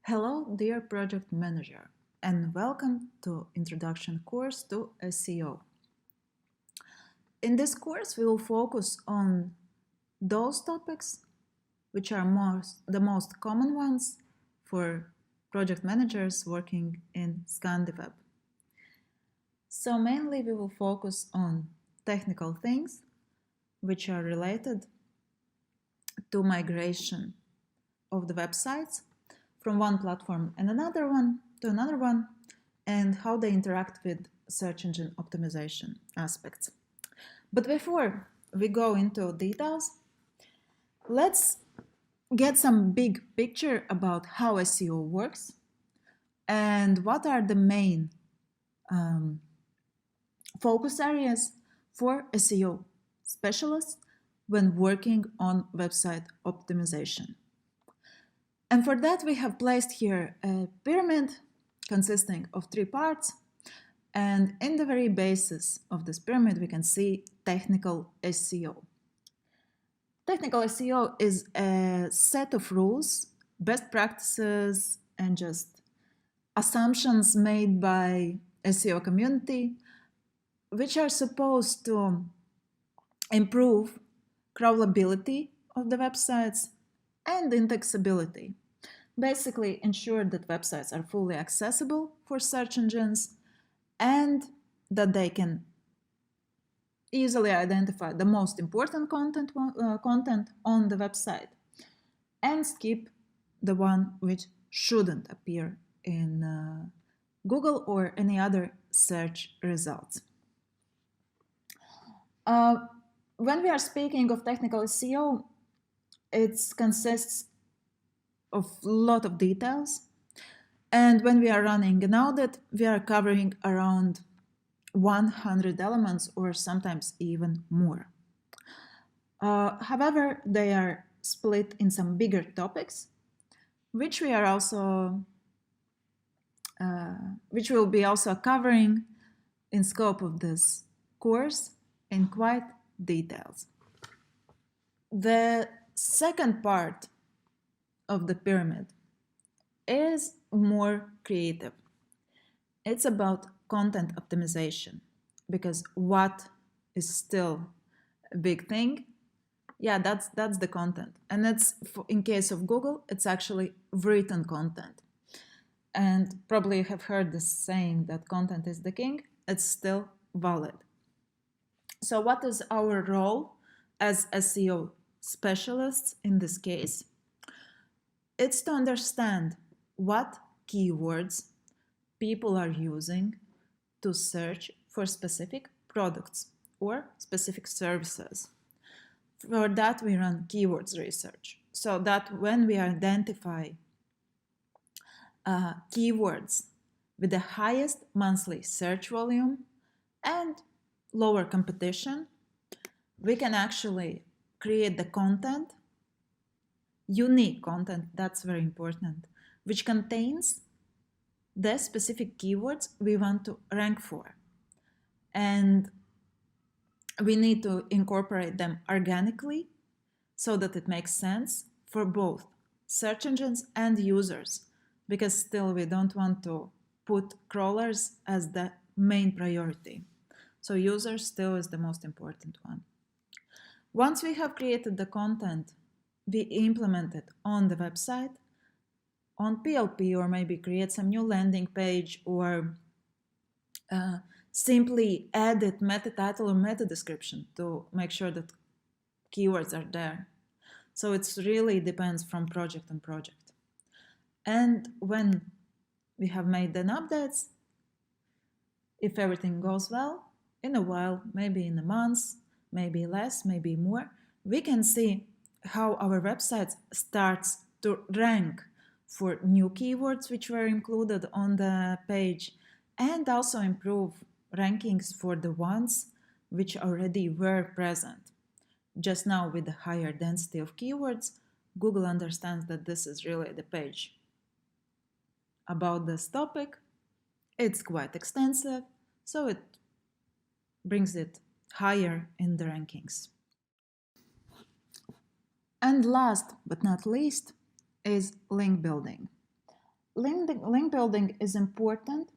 Hello, dear project manager, and welcome to Introduction course to SEO. In this course, we will focus on those topics which are the most common ones for project managers working in ScandiWeb. So mainly we will focus on technical things which are related to migration of the websites from one platform and another one to another one, and how they interact with search engine optimization aspects. But before we go into details, let's get some big picture about how SEO works and what are the main focus areas for SEO specialists when working on website optimization. And for that, we have placed here a pyramid consisting of 3 parts. And in the very basis of this pyramid, we can see technical SEO. Technical SEO is a set of rules, best practices, and just assumptions made by SEO community, which are supposed to improve crawlability of the websites and indexability. Basically ensure that websites are fully accessible for search engines and that they can easily identify the most important content on the website and skip the one which shouldn't appear in Google or any other search results. When we are speaking of technical SEO, it consists of a lot of details. And when we are running an audit, we are covering around 100 elements or sometimes even more. However, they are split in some bigger topics, which we are also which we'll be also covering in scope of this course in quite details. The second part of the pyramid is more creative. It's about content optimization, because what is still a big thing? Yeah, that's the content. And it's, in case of Google, it's actually written content. And probably you have heard this saying that content is the king. It's still valid. So what is our role as SEO specialists in this case? It's to understand what keywords people are using to search for specific products or specific services. For that, we run keywords research, so that when we identify keywords with the highest monthly search volume and lower competition, we can actually create the content, unique content, that's very important, which contains the specific keywords we want to rank for. And we need to incorporate them organically so that it makes sense for both search engines and users, because still we don't want to put crawlers as the main priority. So users still is the most important one. Once we have created the content, we implement it on the website, on PLP, or maybe create some new landing page, or simply edit meta title or meta description to make sure that keywords are there. So it really depends from project and project. And when we have made the updates, if everything goes well, in a while, maybe in a month, maybe less, maybe more, we can see how our website starts to rank for new keywords which were included on the page, and also improve rankings for the ones which already were present. Just now, with the higher density of keywords, Google understands that this is really the page about this topic. It's quite extensive, so it brings it higher in the rankings. And last but not least is link building. Link building is important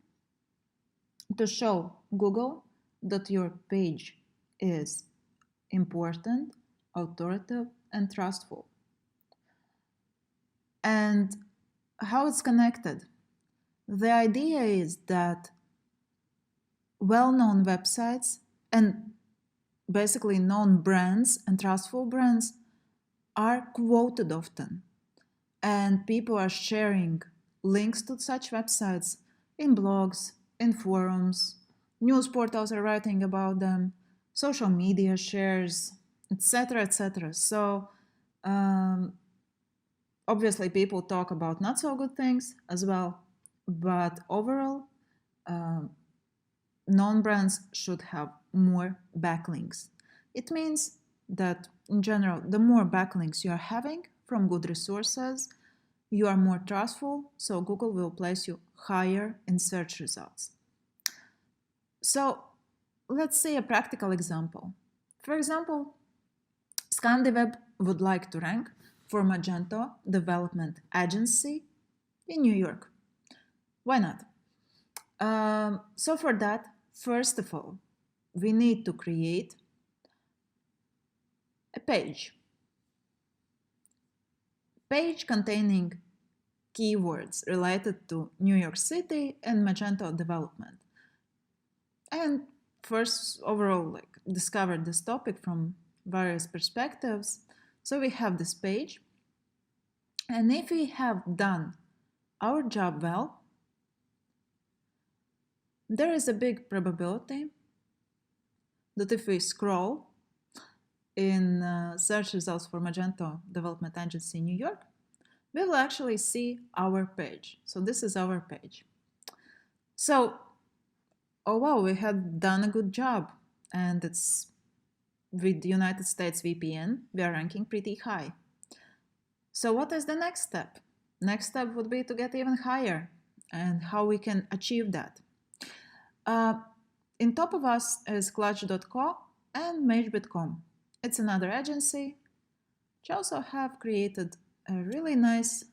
to show Google that your page is important, authoritative, and trustful. And how it's connected. The idea is that well-known websites and basically known brands and trustful brands are quoted often, and people are sharing links to such websites in blogs, in forums, news portals are writing about them, social media shares, etc., etc. So um, obviously people talk about not so good things as well, but overall um, known brands should have more backlinks. It means that in general, the more backlinks you are having from good resources, you are more trustful, so Google will place you higher in search results. So let's see a practical example. For example, ScandiWeb would like to rank for Magento Development Agency in New York. Why not? So for that, first of all, we need to create a page containing keywords related to New York City and Magento development. And first, overall, discover this topic from various perspectives. So we have this page, and if we have done our job well, there is a big probability that if we scroll in search results for Magento Development Agency New York, we will actually see our page. So this is our page. So, oh wow, we had done a good job, and it's with the United States VPN, we are ranking pretty high. So what is the next step? Next step would be to get even higher, and how we can achieve that. In top of us is clutch.co and mage.com. It's another agency which also have created a really nice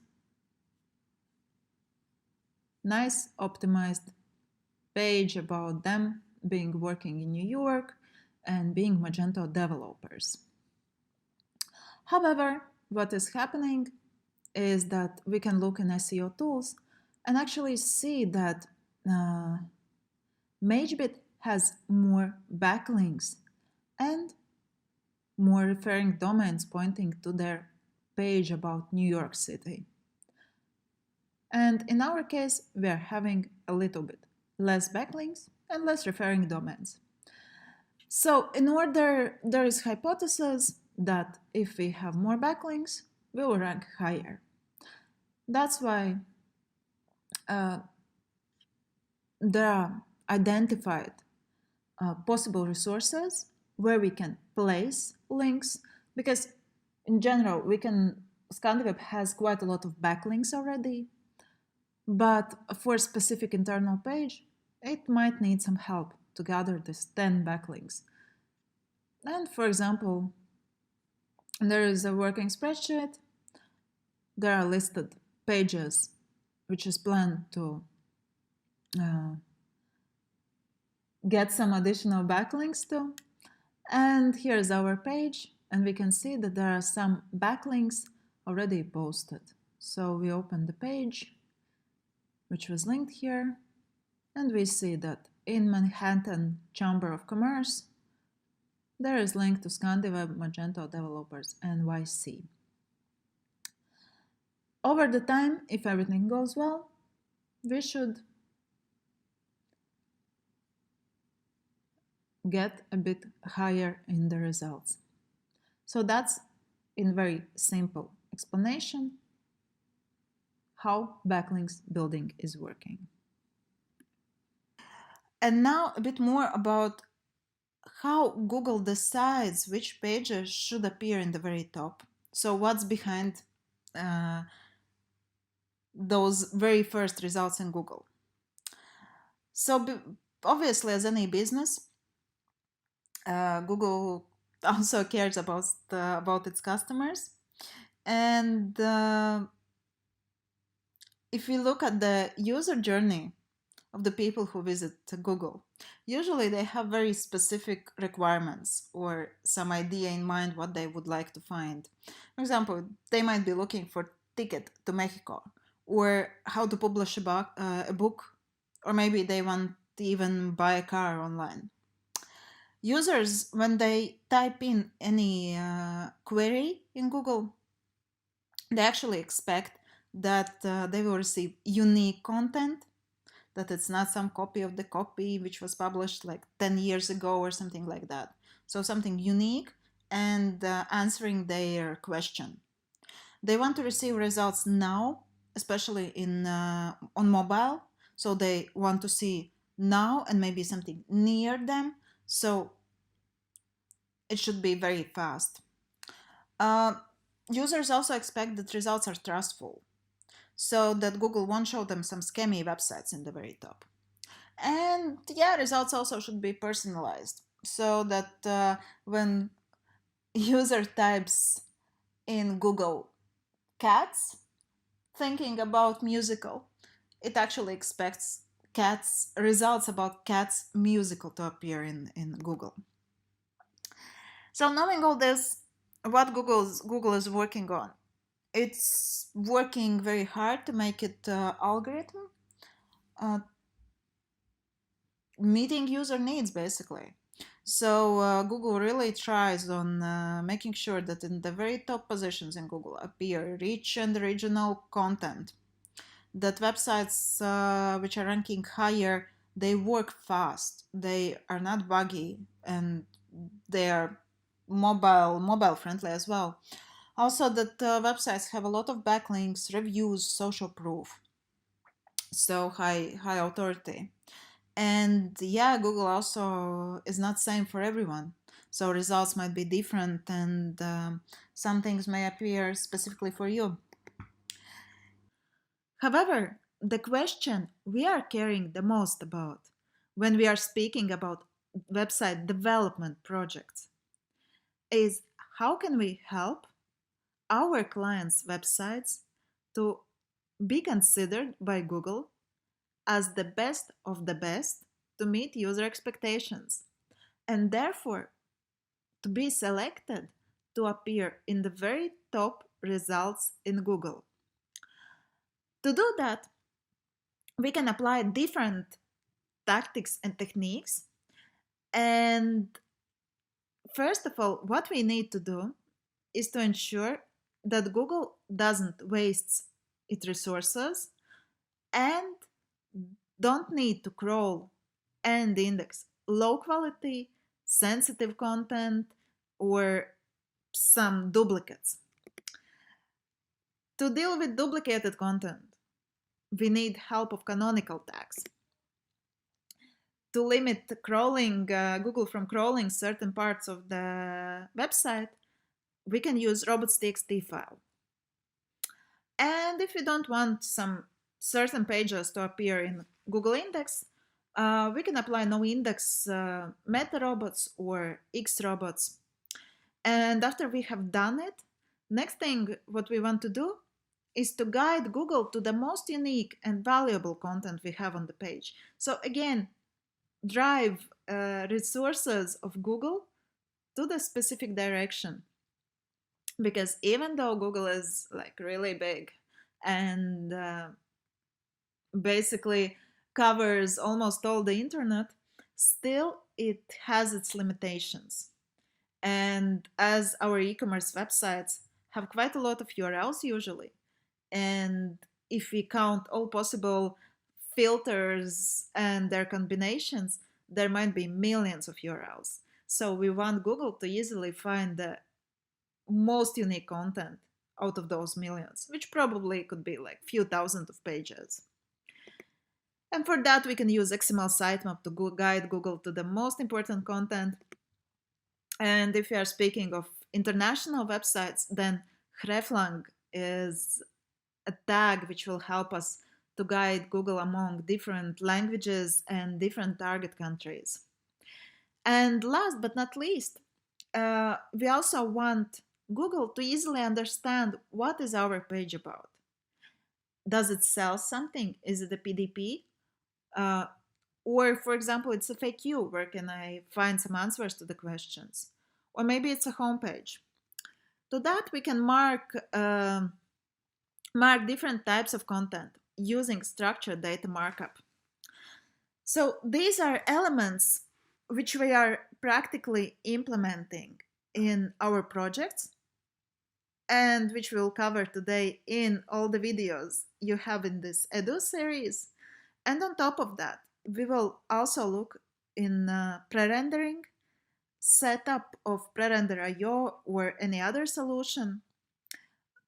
optimized page about them being working in New York and being Magento developers. However, what is happening is that we can look in SEO tools and actually see that MageBit has more backlinks and more referring domains pointing to their page about New York City. And in our case, we are having a little bit less backlinks and less referring domains. So in order, there is hypothesis that if we have more backlinks, we will rank higher. That's why there are identified possible resources where we can place links, because in general, ScandiWeb has quite a lot of backlinks already, but for a specific internal page, it might need some help to gather these 10 backlinks. And for example, there is a working spreadsheet. There are listed pages which is planned to get some additional backlinks to. And here's our page, and we can see that there are some backlinks already posted. So we open the page, which was linked here, and we see that in Manhattan Chamber of Commerce, there is link to ScandiWeb Magento Developers NYC. Over the time, if everything goes well, we should get a bit higher in the results. So that's, in very simple explanation, how backlinks building is working. And now a bit more about how Google decides which pages should appear in the very top. So what's behind those very first results in Google? So obviously, as any business, Google also cares about its customers, and if we look at the user journey of the people who visit Google, usually they have very specific requirements or some idea in mind what they would like to find. For example, they might be looking for ticket to Mexico or how to publish a book, or maybe they want to even buy a car online. Users, when they type in any query in Google, they actually expect that they will receive unique content, that it's not some copy of the copy which was published like 10 years ago or something like that. So something unique and answering their question. They want to receive results now, especially on mobile. So they want to see now and maybe something near them. So it should be very fast. Uh, Users also expect that results are trustful, so that Google won't show them some scammy websites in the very top. And yeah, results also should be personalized, so that when user types in Google cats, thinking about musical, it actually expects cats results about cats musical to appear in Google. So knowing all this, what Google is working on, it's working very hard to make it algorithm uh, meeting user needs basically. So Google really tries on making sure that in the very top positions in Google appear rich and regional content, that websites which are ranking higher, they work fast, they are not buggy, and they are mobile friendly as well. Also that websites have a lot of backlinks, reviews, social proof, so high authority. And yeah, Google also is not same for everyone, so results might be different, and some things may appear specifically for you. However, the question we are caring the most about when we are speaking about website development projects is how can we help our clients' websites to be considered by Google as the best of the best to meet user expectations, and therefore to be selected to appear in the very top results in Google. To do that, we can apply different tactics and techniques. And first of all, what we need to do is to ensure that Google doesn't waste its resources and don't need to crawl and index low quality, sensitive content, or some duplicates. To deal with duplicated content, we need help of canonical tags. To limit crawling, Google from crawling certain parts of the website, we can use robots.txt file. And if you don't want some certain pages to appear in Google Index, we can apply no index meta robots or X robots. And after we have done it, next thing what we want to do is to guide Google to the most unique and valuable content we have on the page. So again, drive resources of Google to the specific direction. Because even though Google is like really big and basically covers almost all the internet, still it has its limitations. And as our e-commerce websites have quite a lot of URLs usually, and if we count all possible filters and their combinations, there might be millions of URLs. So we want Google to easily find the most unique content out of those millions, which probably could be like few thousand of pages. And for that, we can use XML sitemap to guide Google to the most important content. And if we are speaking of international websites, then hreflang is a tag which will help us to guide Google among different languages and different target countries. And last but not least, we also want Google to easily understand what is our page about. Does it sell something? Is it a PDP? Uh, or, for example, it's a FAQ. Where can I find some answers to the questions? Or maybe it's a homepage. To that, we can mark different types of content using structured data markup. So these are elements which we are practically implementing in our projects and which we'll cover today in all the videos you have in this Edu series. And on top of that, we will also look in pre-rendering, setup of pre-render IO or any other solution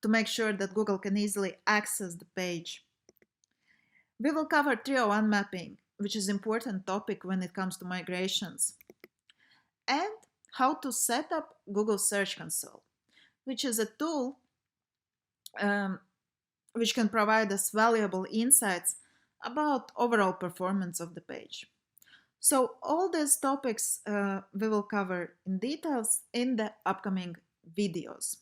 to make sure that Google can easily access the page. We will cover 301 mapping, which is an important topic when it comes to migrations, and how to set up Google Search Console, which is a tool which can provide us valuable insights about overall performance of the page. So all these topics we will cover in details in the upcoming videos.